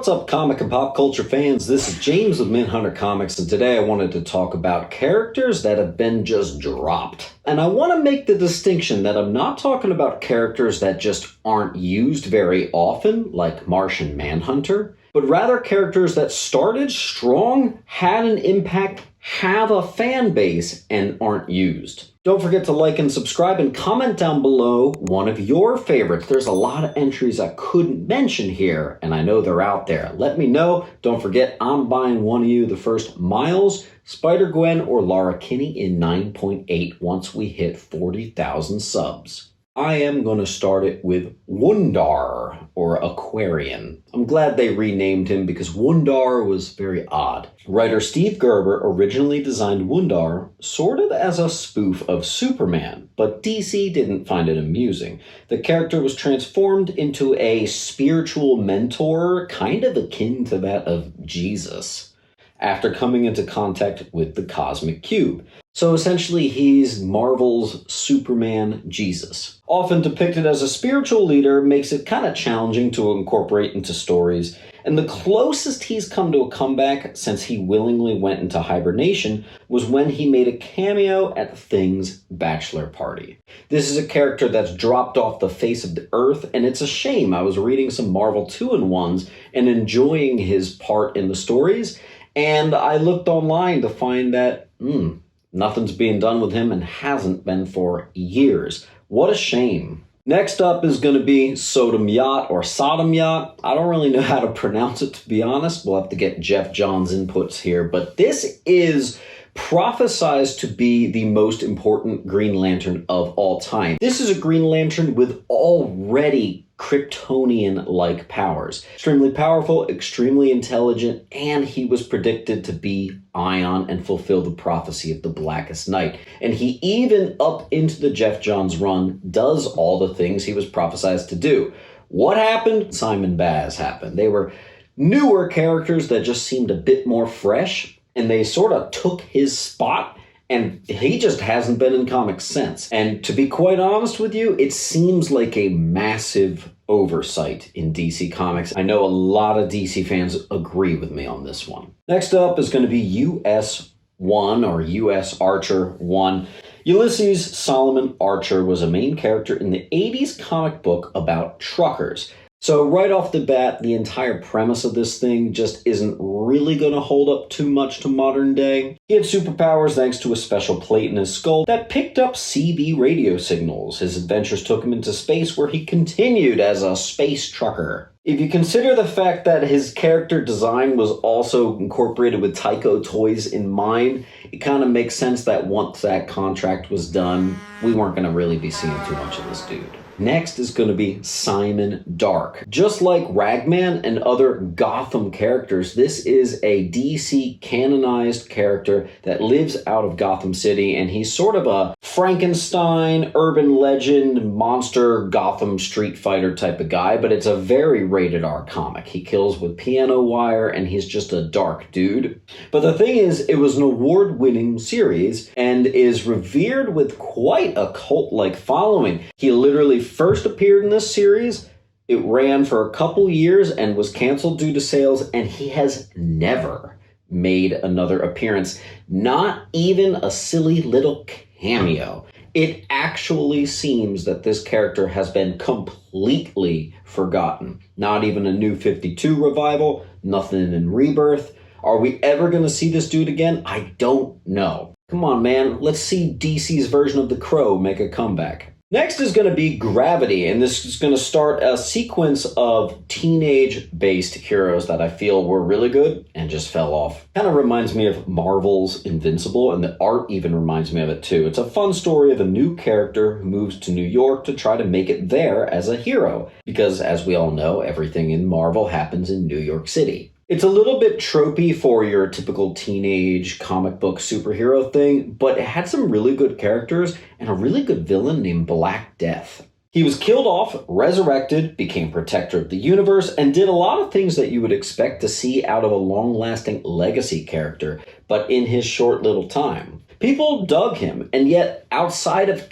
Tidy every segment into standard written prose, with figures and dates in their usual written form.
What's up, comic and pop culture fans? This is James of Manhunter Comics, and today I wanted to talk about characters that have been just dropped. And I want to make the distinction that I'm not talking about characters that just aren't used very often, like Martian Manhunter, but rather characters that started strong, had an impact, have a fan base, and aren't used. Don't forget to like and subscribe and comment down below one of your favorites. There's a lot of entries I couldn't mention here, and I know they're out there. Let me know. Don't forget, I'm buying one of you the first Miles, Spider-Gwen, or Laura Kinney in 9.8 once we hit 40,000 subs. I am going to start it with Wundar, or Aquarian. I'm glad they renamed him because Wundar was very odd. Writer Steve Gerber originally designed Wundar sort of as a spoof of Superman, but DC didn't find it amusing. The character was transformed into a spiritual mentor, kind of akin to that of Jesus, after coming into contact with the Cosmic Cube. So essentially, he's Marvel's Superman Jesus. Often depicted as a spiritual leader, makes it kind of challenging to incorporate into stories, and the closest he's come to a comeback since he willingly went into hibernation was when he made a cameo at Thing's bachelor party. This is a character that's dropped off the face of the earth, and it's a shame. I was reading some Marvel 2-in-1s and enjoying his part in the stories, and I looked online to find that, nothing's being done with him and hasn't been for years. What a shame. Next up is going to be Sodom Yacht or Sodom Yacht. I don't really know how to pronounce it, to be honest. We'll have to get Jeff John's inputs here. But this is prophesized to be the most important Green Lantern of all time. This is a Green Lantern with already Kryptonian-like powers. Extremely powerful, extremely intelligent, and he was predicted to be Ion and fulfill the prophecy of the Blackest Night. And he even, up into the Jeff Johns run, does all the things he was prophesied to do. What happened? Simon Baz happened. They were newer characters that just seemed a bit more fresh, and they sort of took his spot, and he just hasn't been in comics since. And to be quite honest with you, it seems like a massive oversight in DC Comics. I know a lot of DC fans agree with me on this one. Next up is going to be US-1 or US Archer 1. Ulysses Solomon Archer was a main character in the 80s comic book about truckers. So right off the bat, the entire premise of this thing just isn't really going to hold up too much to modern day. He had superpowers thanks to a special plate in his skull that picked up CB radio signals. His adventures took him into space, where he continued as a space trucker. If you consider the fact that his character design was also incorporated with Tyco toys in mind, it kind of makes sense that once that contract was done, we weren't going to really be seeing too much of this dude. Next is going to be Simon Dark. Just like Ragman and other Gotham characters, this is a DC canonized character that lives out of Gotham City, and he's sort of a Frankenstein, urban legend, monster, Gotham street fighter type of guy, but it's a very rated R comic. He kills with piano wire, and he's just a dark dude. But the thing is, it was an award-winning series and is revered with quite a cult-like following. He literally first appeared in this series, it ran for a couple years and was canceled due to sales, and he has never made another appearance. Not even a silly little cameo. It actually seems that this character has been completely forgotten. Not even a New 52 revival, nothing in Rebirth. Are we ever going to see this dude again? I don't know. Come on, man. Let's see DC's version of the Crow make a comeback. Next is going to be Gravity, and this is going to start a sequence of teenage-based heroes that I feel were really good and just fell off. Kind of reminds me of Marvel's Invincible, and the art even reminds me of it too. It's a fun story of a new character who moves to New York to try to make it there as a hero, because as we all know, everything in Marvel happens in New York City. It's a little bit tropey for your typical teenage comic book superhero thing, but it had some really good characters and a really good villain named Black Death. He was killed off, resurrected, became protector of the universe, and did a lot of things that you would expect to see out of a long-lasting legacy character, but in his short little time. People dug him, and yet outside of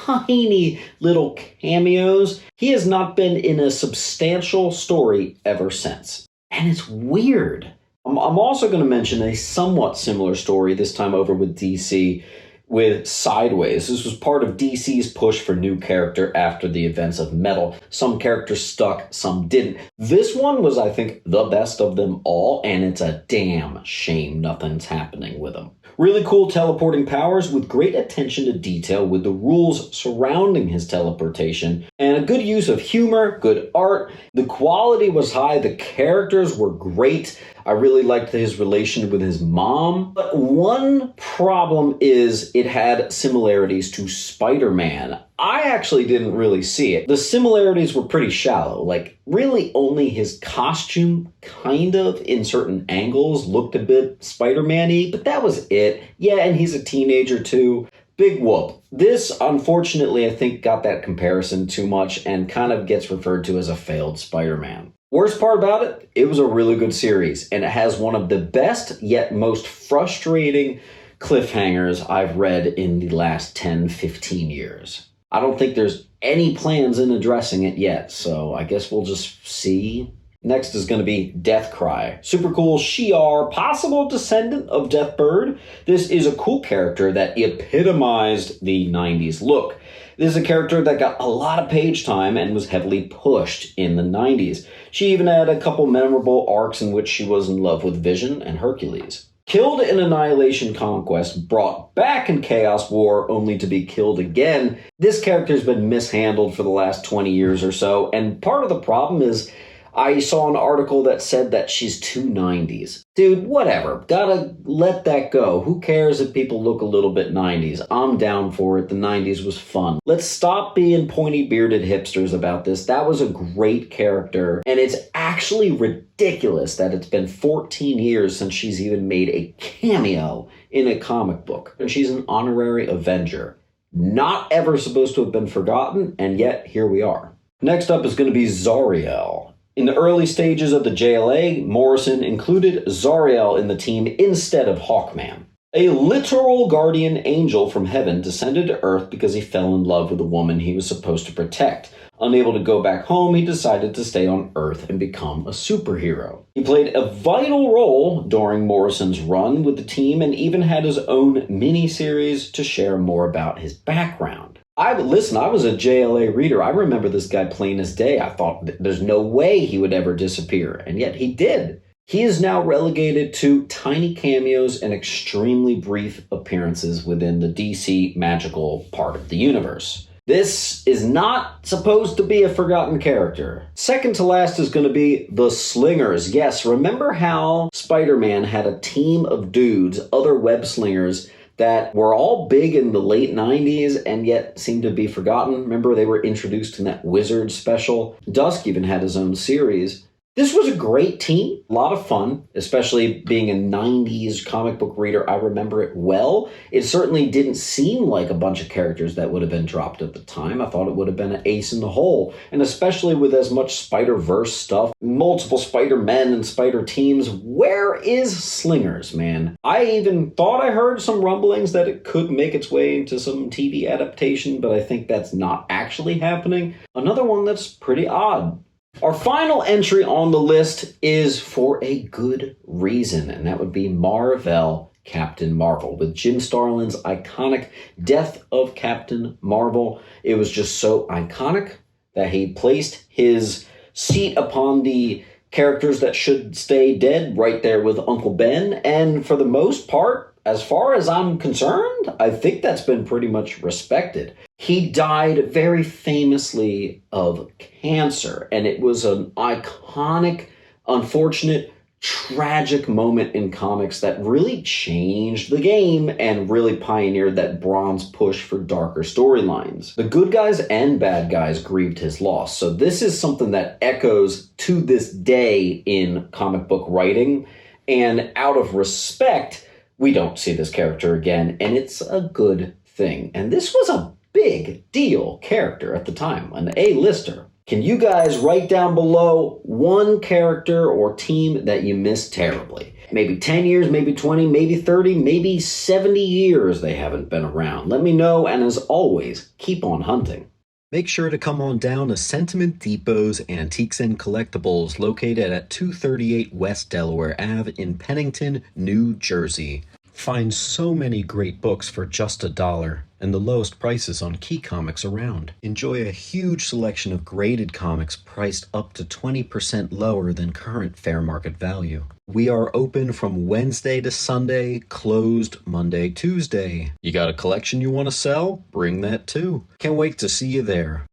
tiny little cameos, he has not been in a substantial story ever since. and it's weird. I'm also going to mention a somewhat similar story, this time over with DC, with Sideways. This was part of DC's push for new character after the events of Metal. Some characters stuck, some didn't. This one was, I think, the best of them all, and it's a damn shame nothing's happening with him. Really cool teleporting powers with great attention to detail with the rules surrounding his teleportation, and a good use of humor, good art. The quality was high, the characters were great. I really liked his relation with his mom. But one problem is it had similarities to Spider-Man. I actually didn't really see it. The similarities were pretty shallow. Like, really only his costume, kind of, in certain angles, looked a bit Spider-Man-y, but that was it. Yeah, and he's a teenager too. Big whoop. This, unfortunately, I think got that comparison too much and kind of gets referred to as a failed Spider-Man. Worst part about it, it was a really good series, and it has one of the best yet most frustrating cliffhangers I've read in the last 10, 15 years. I don't think there's any plans in addressing it yet, so I guess we'll just see. Next is going to be Deathcry. Super cool Shi'ar, possible descendant of Deathbird. This is a cool character that epitomized the 90s look. This is a character that got a lot of page time and was heavily pushed in the 90s. She even had a couple memorable arcs in which she was in love with Vision and Hercules. Killed in Annihilation Conquest, brought back in Chaos War only to be killed again, this character's been mishandled for the last 20 years or so, and part of the problem is I saw an article that said that she's too 90s. Dude, whatever. Gotta let that go. Who cares if people look a little bit 90s? I'm down for it. The 90s was fun. Let's stop being pointy-bearded hipsters about this. That was a great character, and it's actually ridiculous that it's been 14 years since she's even made a cameo in a comic book. And she's an honorary Avenger. Not ever supposed to have been forgotten, and yet here we are. Next up is going to be Zariel. In the early stages of the JLA, Morrison included Zariel in the team instead of Hawkman. A literal guardian angel from heaven descended to Earth because he fell in love with a woman he was supposed to protect. Unable to go back home, he decided to stay on Earth and become a superhero. He played a vital role during Morrison's run with the team and even had his own mini-series to share more about his background. I was a JLA reader. I remember this guy plain as day. I thought there's no way he would ever disappear, and yet he did. He is now relegated to tiny cameos and extremely brief appearances within the DC magical part of the universe. This is not supposed to be a forgotten character. Second to last is going to be the Slingers. Yes, remember how Spider-Man had a team of dudes, other web slingers, that were all big in the late 90s and yet seemed to be forgotten? Remember, they were introduced in that Wizard special. Dusk even had his own series. This was a great team, a lot of fun, especially being a 90s comic book reader. I remember it well. It certainly didn't seem like a bunch of characters that would have been dropped at the time. I thought it would have been an ace in the hole, and especially with as much Spider-Verse stuff, multiple Spider-Men and Spider-Teams. Where is Slingers, man? I even thought I heard some rumblings that it could make its way into some TV adaptation, but I think that's not actually happening. Another one that's pretty odd. Our final entry on the list is for a good reason, and that would be Marvel Captain Marvel. With Jim Starlin's iconic Death of Captain Marvel, it was just so iconic that he placed his seat upon the characters that should stay dead right there with Uncle Ben, and for the most part, as far as I'm concerned, I think that's been pretty much respected. He died very famously of cancer, and it was an iconic, unfortunate, tragic moment in comics that really changed the game and really pioneered that bronze push for darker storylines. The good guys and bad guys grieved his loss, so this is something that echoes to this day in comic book writing, and out of respect, we don't see this character again, and it's a good thing. And this was a big deal character at the time, an A-lister. Can you guys write down below one character or team that you missed terribly? Maybe 10 years, maybe 20, maybe 30, maybe 70 years they haven't been around. Let me know, and as always, keep on hunting. Make sure to come on down to Sentiment Depot's Antiques and Collectibles, located at 238 West Delaware Ave in Pennington, New Jersey. Find so many great books for just $1 and the lowest prices on key comics around. Enjoy a huge selection of graded comics priced up to 20% lower than current fair market value. We are open from Wednesday to Sunday, closed Monday, Tuesday. You got a collection you want to sell? Bring that too. Can't wait to see you there.